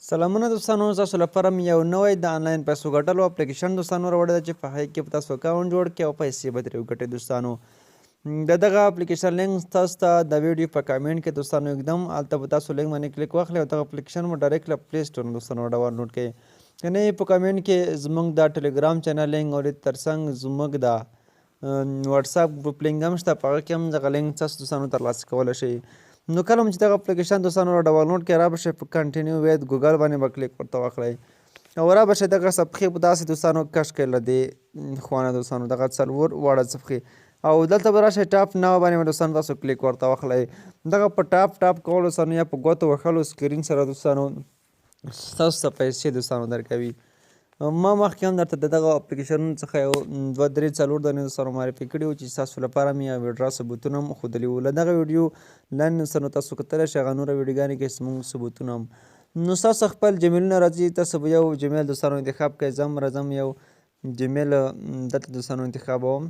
سلامونه دوستانو، تاسو لپاره مې یو نوی د آنلاین پیسو ګټلو اپلیکیشن دوستانو راوړی ده چې په هغې کې به تاسو اکاونټ جوړ کړئ او پیسې به ترې وګټئ دوستانو. د دغه اپلیکیشن لینک تاسو ته د ویډیو په کامنټ کې دوستانو एकदम هلته به تاسو لینک باندې کلیک واخلئ او دغه اپلیکیشن مو ډایرکټ له پلی سټور نه دوستانو ډاونلوډ کړئ. که نه په کامنټ کې زموږ د ټلیګرام چینل لینک او ترڅنګ زموږ د واتساپ ګروپ لینک هم شته، په هغه کې هم دغه لینک تاسو دوستانو ترلاسه کولی شئ. نو کله هم چې دغه اپلیکیشن دوستانو را ډاونلوډ کړئ را به شئ په کنټینیو وید ګوګل باندې به کلیک ورته واخلئ او را به شئ دغه صفحې به داسې دوستانو کش کړئ له دې خوا نه دوستانو دغه څلور واړه صفحې او دلته به راشئ ټاپ ناو باندې به دوستانو تاسو کلیک ورته واخلئ. دغه په ټاپ کولو دوستانو یا په ګوتو وهلو سکرین سره دوستانو ستاسو ته پیسې دوستانو درکوي. ما مخکې هم درته د دغه اپلیکیشنونو څخه یو 2 3 4 دانې دوستانو معرفي کړي وو چې ستاسو لپاره مې یو ویډرا ثبوتونه هم ښودلي وو. له دغه ویډیو لاندې دوستانو تاسو کتلی شئ هغه نوره ویډیوګانې کې زموږ ثبوتونه هم. نو ستاسو خپل جمیلونه راځي، تاسو به یو جمیل دوستانو انتخاب کړئ. زه هم راځم یو جمیل دلته دوستانو انتخابوم.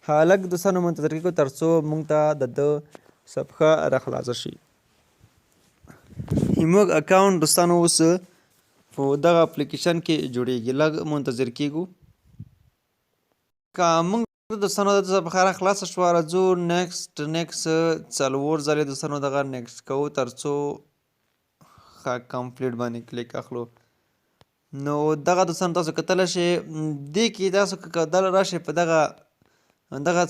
هلک دوستانو منتظر کېږو تر څو موږ ته د ده صفحه راخلاصه شي. زموږ اکاونټ دوستانو اوس په دغه اپلیکیشن کې جوړیږي، لږ منتظر کېږو. که موږ دوستانو د صفحه راخلاصه شوه راځو نیکسټ 4 ځلې دوستانو دغه نیکسټ کوو تر څو کمپلیټ باندې کلیک اخلو. نو دغه دوستانو تاسو کتلی شئ دې کې تاسو که دله راشئ په دغه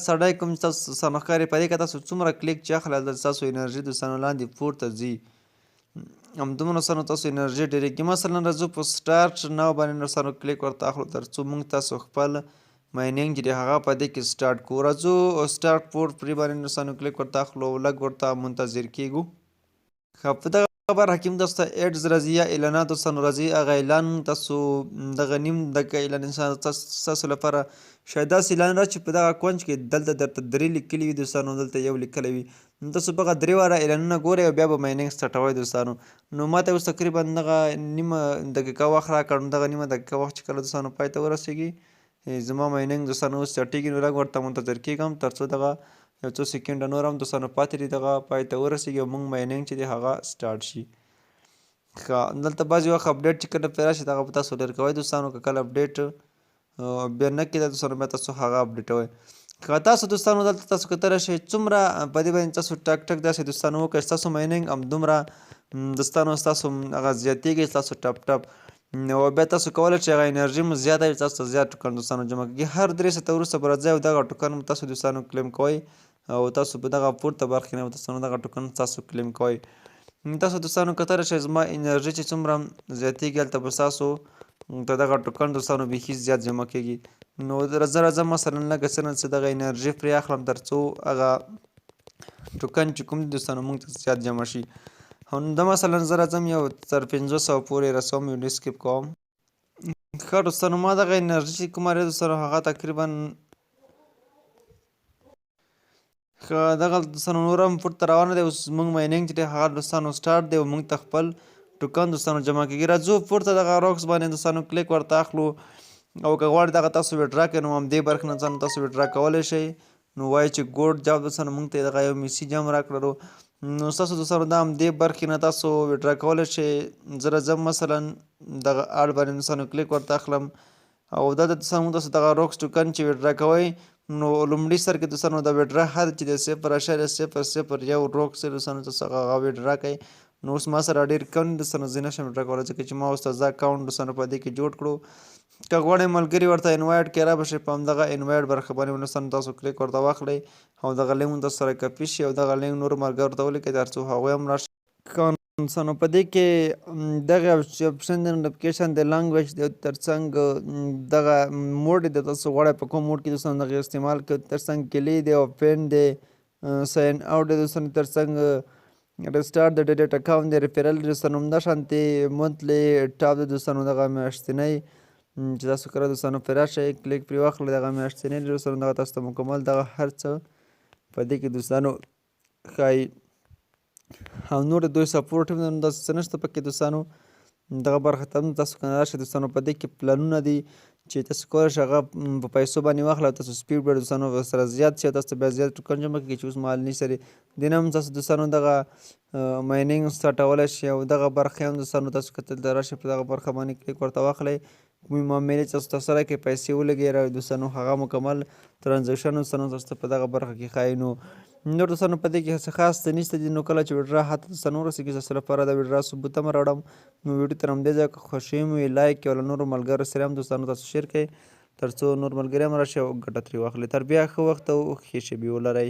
سړی کوم چې تاسو دوستانو ښکاري په دې کې تاسو څومره کلیک چې اخلئ هلته ستاسو انرژي دوستانو لاندې پورته ځي، همدومره دوستانو تاسو انرژي ډېرېږي. مثلا راځو په سټارټ ناو باندې دوستانو کلیک ورته اخلو تر څو موږ تاسو خپل مایننګ چې دی هغه په دې کې سټارټ کړو. راځو سټارټ فور فری باندې دوستانو کلیک ورته اخلو، لږ ورته منتظر کېږو. ښه په دغه خبر حکیم تاسو ته ایډز راځي یا اعلانات دوستانو راځي، هغه اعلان تاسو دغه نیم دقیقه اعلان ستاسو لپاره شاید داسې اعلان راشي په دغه کونج کې دلته درته 3 لیکلي وي دوستانو، دلته 1 لیکلی وي. نو تاسو په هغه 3 واره اعلانونه ګورئ او بیا به مایننګ سټارټوئ دوستانو. نو ماته اوس تقریبا دغه نیمه دقیقه وخت راکړ. نو دغه نیمه دقیقه وخت چې کله دوستانو پای ته ورسېږي زما مایننګ دوستانو اوس سټیږي، نو لږ ورته منتظر کېږم تر څو دغه یو څو سیکنډه نور هم دوستانو پاتې دي دغه پای ته ورسېږي او موږ مایننګ چې دی هغه سټارټ شي. ښه دلته بعضې وخت اپډیټ چې کله پرې راشي دغه به تاسو لرې کوئ دوستانو، که کله اپډیټ بیا نه کېده دوستانو بیا تاسو هغه اپډیټوئ. که تاسو دوستانو دلته تاسو کتلی شئ څومره په دې باندې تاسو ټک داسې دوستانو وکړئ ستاسو مایننګ همدومره دوستانو ستاسو هغه زیاتېږي ستاسو ټپ نو بیا تاسو کولی شئ هغه انرژي مو زیاته وي تاسو ته زیات ټوکن دوستانو جمع کېږي. هر 3 ساعته وروسته به راځئ او دغه ټوکن مو تاسو دوستانو کلیم کوئ او تاسو په دغه پورته برخې نه دوستانو دغه ټوکن تاسو کلیم کوئ. تاسو دوستانو کتلی شئ زما انرژي چې څومره زیاتېږي هلته به ستاسو ته دغه ټوکن دوستانو بیخي زیات جمع کېږي. نو زه راځم مثلا لږ څه نه څه دغه انرژي پرې اخلم تر څو هغه ټوکن چې کوم دي دوستانو موږ ته زیات جمع شي. همدا مثلا زه راځم یو تر 500 پورې رسوم، یو سکیپ کوم. ښه دوستانو ما دغه انرژي چې کومه لري دوستانو هغه تقریبا ښه دغه دوستانو نور هم پورته روانه دی. اوس موږ مایننګ چې دی هغه دوستانو سټارټ دی او موږ ته خپل ټوکن دوستانو جمع کېږي. راځو پورته دغه روکس باندې دوستانو کلیک ورته اخلو او که غواړئ دغه تاسو ویډرا کړئ نو همدې برخې نه ځان تاسو ویډرا کولی شئ. نو وایي چې ګوډ جاب دوستانو موږ ته دغه یو میسیج هم راکړلو. نو ستاسو دوستانو دا همدې برخې نه تاسو ویډرا کولی شئ. زه راځم مثلا دغه اډ باندې دوستانو کلیک ورته اخلم او دا د دوستانو تاسو دغه روکس ټوکن چې ویډرا کوئ نو لومړي سر کې دوستانو د ویډرا حد چې د 0.001 روکس دوستانو تاسو هغه ویډرا کوئ. نو اوس ما سره ډېر کم دوستانو زه نشم ویډرا کولی ځکه چې ما اوس تازه اکاونټ دوستانو په دې کې جوړ کړو. که غواړئ ملګري ورته انوایټ کړئ را به شئ په همدغه انوایټ برخه باندې دوستانو تاسو کلیک ورته واخلئ او دغه لینک مو تاسو سره کاپي شي او دغه لینک نورو ملګرو ته ولیکئ تر څو هغوی هم راشي. دوستانو په دې کې دغه اپشن د نوټیفیکیشن د لانګویج د ترڅنګ دغه موډ د تاسو غواړئ په کوم موډ کې دوستانو دغه استعمال کړئ. ترڅنګ کلی دی او پین دی، ساین اوټ دی دوستانو، ترڅنګ رسټارټ د ډیلیټ اکاونټ دی، ریفرل دی دوستانو، همدا شانتې منتلی ټاپ دی دوستانو دغه میاشتنی چې تاسو کله دوستانو پرې راشئ کلیک پرې واخلئ دغه میاشتنی دی دوستانو دغه تاسو ته مکمل دغه هر څه په دې کې دوستانو ښایي او نور د دوی سپورټ هم داسې څه نشته پکې دوستانو. دغه برخه ته هم تاسو که راشئ دوستانو په دې کې پلانونه دي چې تاسو کولی شئ هغه په پیسو باندې واخلئ او تاسو سپیډ بیډ دوستانو ورسره زیات شي او تاسو ته بیا زیات ټوکن جمع کړي چې اوس مهال نشته دی. دې نه هم تاسو دوستانو دغه ماینینګ سټارټولی شئ او دغه برخې هم دوستانو تاسو که دلته راشئ په دغه برخه باندې کلیک ورته واخلئ. کومې معاملې تاسو ترسره کړئ پیسې ولګئ دوستانو هغه مکمل ترانزیکشن دوستانو تاسو ته په دغه برخه کې ښایي. نور دوستانو په دې کې څه خاص څه نشته دي. نو کله چې ویډرا هلته دوستانو ورسېږي ستاسو لپاره د ویډرا ثبوت هم راوړم. نو ویډیو تر همدې ځایه که خوښي مو وي لایک کړئ او له نورو ملګرو سره هم دوستانو تاسو شیر کړئ تر څو نور ملګري هم راشي او ګټه ترې واخلي. تر بیا ښه وخت او ښې شېبې ولرئ.